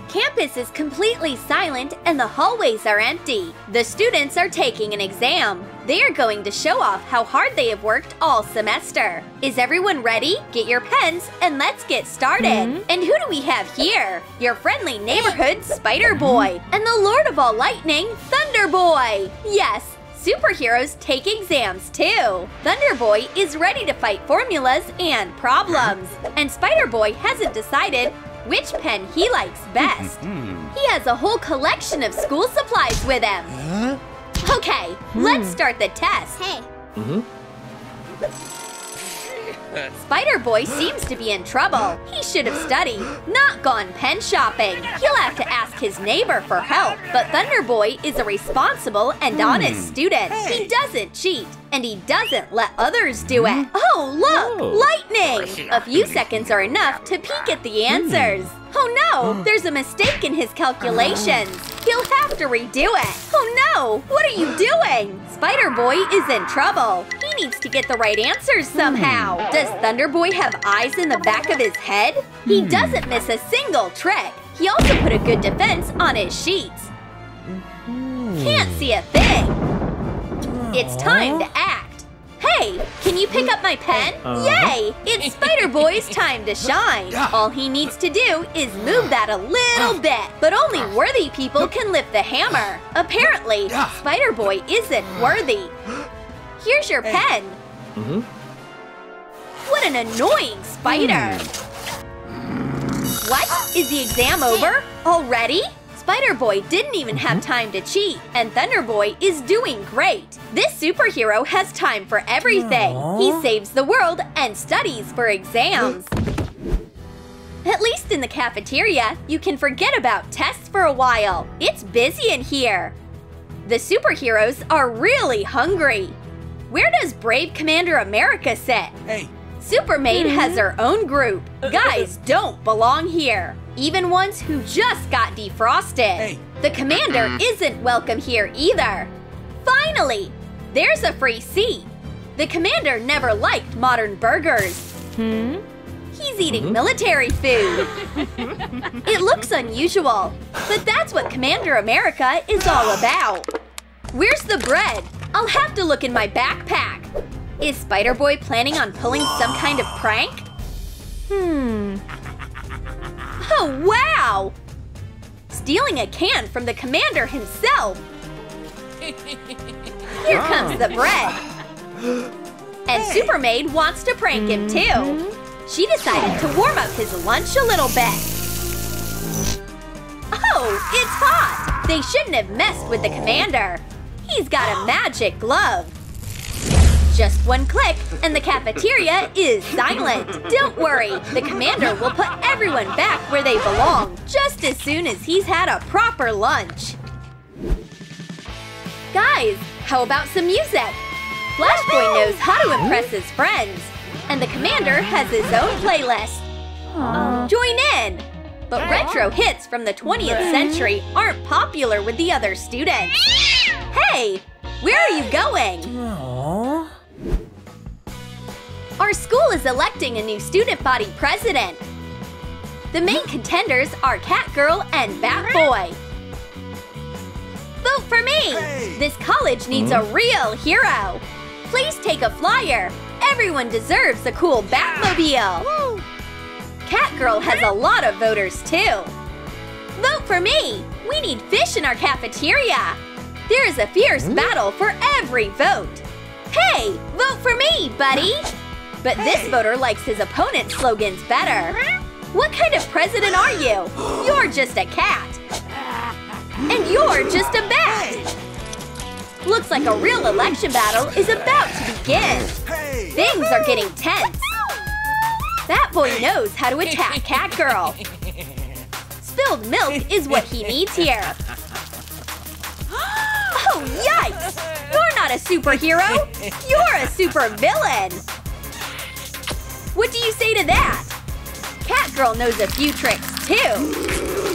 Campus is completely silent and the hallways are empty. The students are taking an exam. They are going to show off how hard they have worked all semester. Is everyone ready? Get your pens and let's get started. And who do we have here? Your friendly neighborhood Spider Boy and the Lord of all Lightning, Thunderboy. Yes, superheroes take exams too. Thunderboy is ready to fight formulas and problems. And Spider Boy hasn't decided which pen he likes best. He has a whole collection of school supplies with him. Okay, let's start the test. Hey. Spider Boy seems to be in trouble. He should have studied, not gone pen shopping. He'll have to ask his neighbor for help. But Thunderboy is a responsible and honest student. He doesn't cheat, and he doesn't let others do it. Oh, look! Lightning! A few seconds are enough to peek at the answers. Oh no! There's a mistake in his calculations. He'll have to redo it. Oh no! What are you doing? Spider Boy is in trouble. He needs to get the right answers somehow. Does Thunderboy have eyes in the back of his head? He doesn't miss a single trick. He also put a good defense on his sheets. Can't see a thing. It's time to act. Hey, can you pick up my pen? Yay! It's Spider Boy's time to shine. All he needs to do is move that a little bit. But only worthy people can lift the hammer. Apparently, Spider Boy isn't worthy. Here's your pen. What an annoying spider. What? Is the exam over? Already? Spider Boy didn't even have time to cheat, and Thunderboy is doing great. This superhero has time for everything. He saves the world and studies for exams. At least in the cafeteria, you can forget about tests for a while. It's busy in here. The superheroes are really hungry. Where does Brave Commander America sit? Hey. Supermaid has her own group. Guys don't belong here. Even ones who just got defrosted. Hey. The commander isn't welcome here either. Finally, there's a free seat. The commander never liked modern burgers. He's eating military food. It looks unusual, but that's what Commander America is all about. Where's the bread? I'll have to look in my backpack. Is Spider Boy planning on pulling some kind of prank? Oh, wow! Stealing a can from the commander himself. Here comes the bread. And Supermaid wants to prank him too. She decided to warm up his lunch a little bit. Oh, it's hot! They shouldn't have messed with the commander. He's got a magic glove. Just one click, and the cafeteria is silent. Don't worry, the commander will put everyone back where they belong, just as soon as he's had a proper lunch. Guys, how about some music? Flashboy knows how to impress his friends, and the commander has his own playlist. Join in! But retro hits from the 20th century aren't popular with the other students. Hey, where are you going? Our school is electing a new student body president. The main contenders are Catgirl and Batboy. Vote for me! This college needs a real hero. Please take a flyer. Everyone deserves a cool Batmobile. Catgirl has a lot of voters too. Vote for me! We need fish in our cafeteria. There is a fierce battle for every vote. Hey, vote for me, buddy! But this voter likes his opponent's slogans better. What kind of president are you? You're just a cat. And you're just a bat. Looks like a real election battle is about to begin. Things are getting tense. That boy knows how to attack Catgirl. Spilled milk is what he needs here. Oh, yikes! You're not a superhero! You're a supervillain! What do you say to that? Catgirl knows a few tricks, too.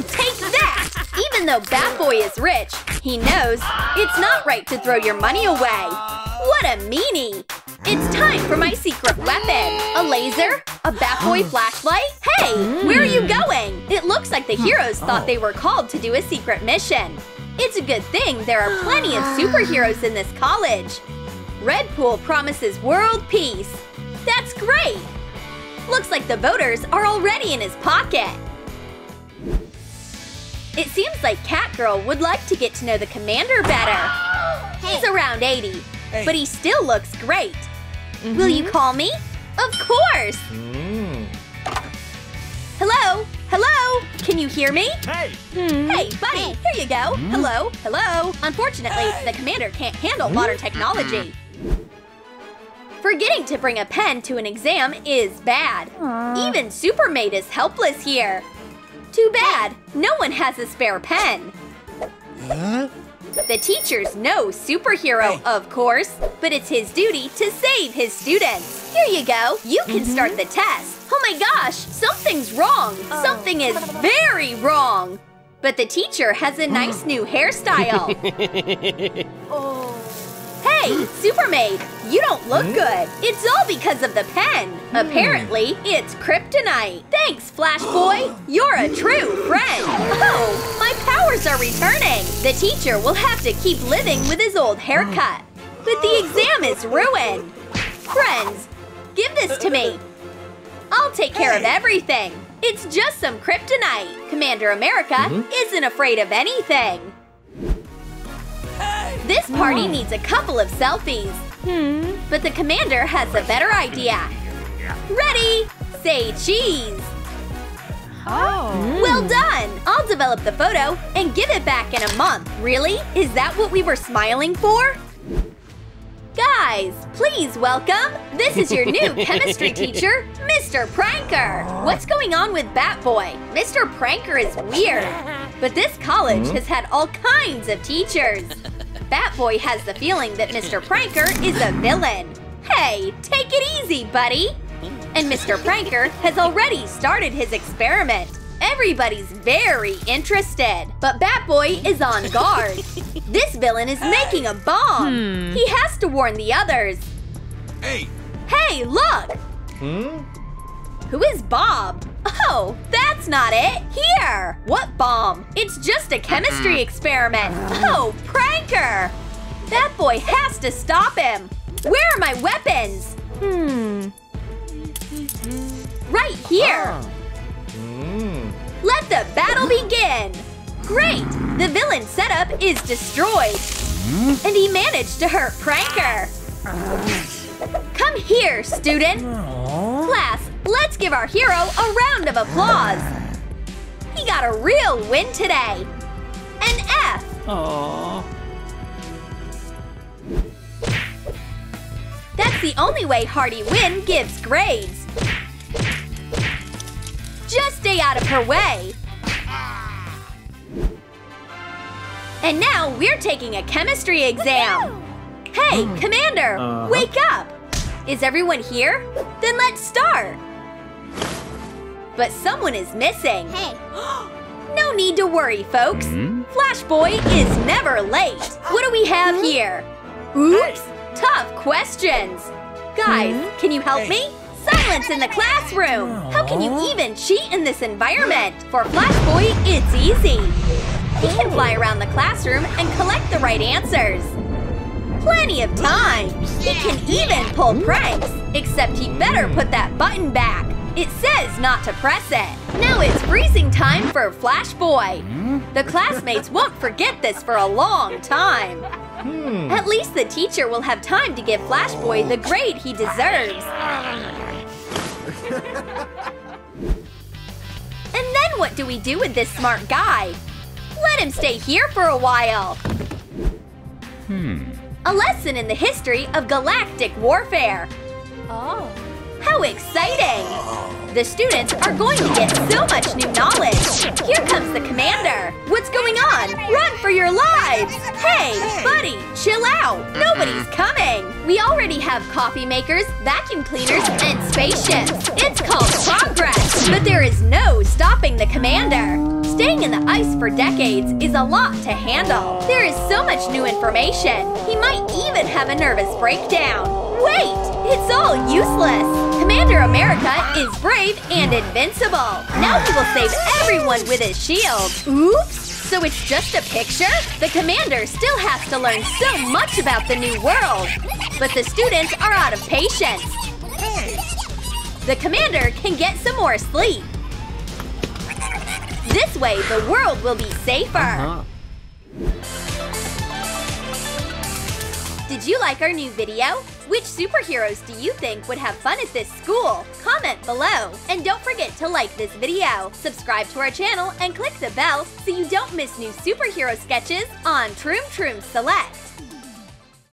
Take that! Even though Batboy is rich, he knows it's not right to throw your money away. What a meanie! It's time for my secret weapon. A laser? A Bat-Boy flashlight? Hey, where are you going? It looks like the heroes thought they were called to do a secret mission. It's a good thing there are plenty of superheroes in this college. Red Pool promises world peace. That's great! Looks like the voters are already in his pocket. It seems like Catgirl would like to get to know the commander better. He's around 80, but he still looks great. Will you call me? Of course! Hello? Hello? Can you hear me? Hey! Hey, buddy, here you go. Hello? Hello? Unfortunately, the commander can't handle modern technology. Forgetting to bring a pen to an exam is bad. Even Supermaid is helpless here. Too bad, no one has a spare pen. The teacher's no superhero, of course, but it's his duty to save his students. Here you go, you can start the test. Oh my gosh, something's wrong. Something is very wrong. But the teacher has a nice new hairstyle. Hey, Supermaid, you don't look good. It's all because of the pen. Apparently, it's kryptonite. Thanks, Flashboy. You're a true friend. Oh, my powers are returning. The teacher will have to keep living with his old haircut. But the exam is ruined. Friends, give this to me. I'll take care of everything. It's just some kryptonite. Commander America isn't afraid of anything. This party needs a couple of selfies. But the commander has a better idea. Ready? Say cheese. Well done! I'll develop the photo and give it back in a month. Really? Is that what we were smiling for? Guys, please welcome, this is your new chemistry teacher, Mr. Pranker. What's going on with Bat-Boy? Mr. Pranker is weird. But this college has had all kinds of teachers. Bat-Boy has the feeling that Mr. Pranker is a villain. Hey, take it easy, buddy. And Mr. Pranker has already started his experiment. Everybody's very interested, but Bat-Boy is on guard. This villain is making a bomb. He has to warn the others. Hey, look! Who is Bob? Oh, that's not it. Here! What bomb? It's just a chemistry experiment. Oh, Pranker! Bat-Boy has to stop him. Where are my weapons? Right here. Let the battle begin! Great! The villain setup is destroyed! And he managed to hurt Pranker! Come here, student! Class, let's give our hero a round of applause! He got a real win today! An F! That's the only way Hardy Win gives grades! Just stay out of her way! And now we're taking a chemistry exam! Hey, Commander! Wake up! Is everyone here? Then let's start! But someone is missing! Hey! No need to worry, folks! Flashboy is never late! What do we have here? Oops! Tough questions! Guys, can you help me? Silence in the classroom! How can you even cheat in this environment? For Flashboy, it's easy. He can fly around the classroom and collect the right answers. Plenty of time. He can even pull pranks. Except he better put that button back. It says not to press it. Now it's freezing time for Flashboy. The classmates won't forget this for a long time. At least the teacher will have time to give Flashboy the grade he deserves. And then what do we do with this smart guy? Let him stay here for a while. A lesson in the history of galactic warfare. How exciting! The students are going to get so much new knowledge. Here comes the commander. What's going on? Run for your lives! Hey, buddy, chill out. Nobody's coming. We already have coffee makers, vacuum cleaners, and spaceships. It's called progress. But there is no stopping the commander. Staying in the ice for decades is a lot to handle. There is so much new information. He might even have a nervous breakdown. Wait! It's all useless! Commander America is brave and invincible! Now he will save everyone with his shield! Oops! So it's just a picture? The commander still has to learn so much about the new world! But the students are out of patience! The commander can get some more sleep! This way, the world will be safer! Did you like our new video? Which superheroes do you think would have fun at this school? Comment below! And don't forget to like this video, subscribe to our channel, and click the bell so you don't miss new superhero sketches on Troom Select!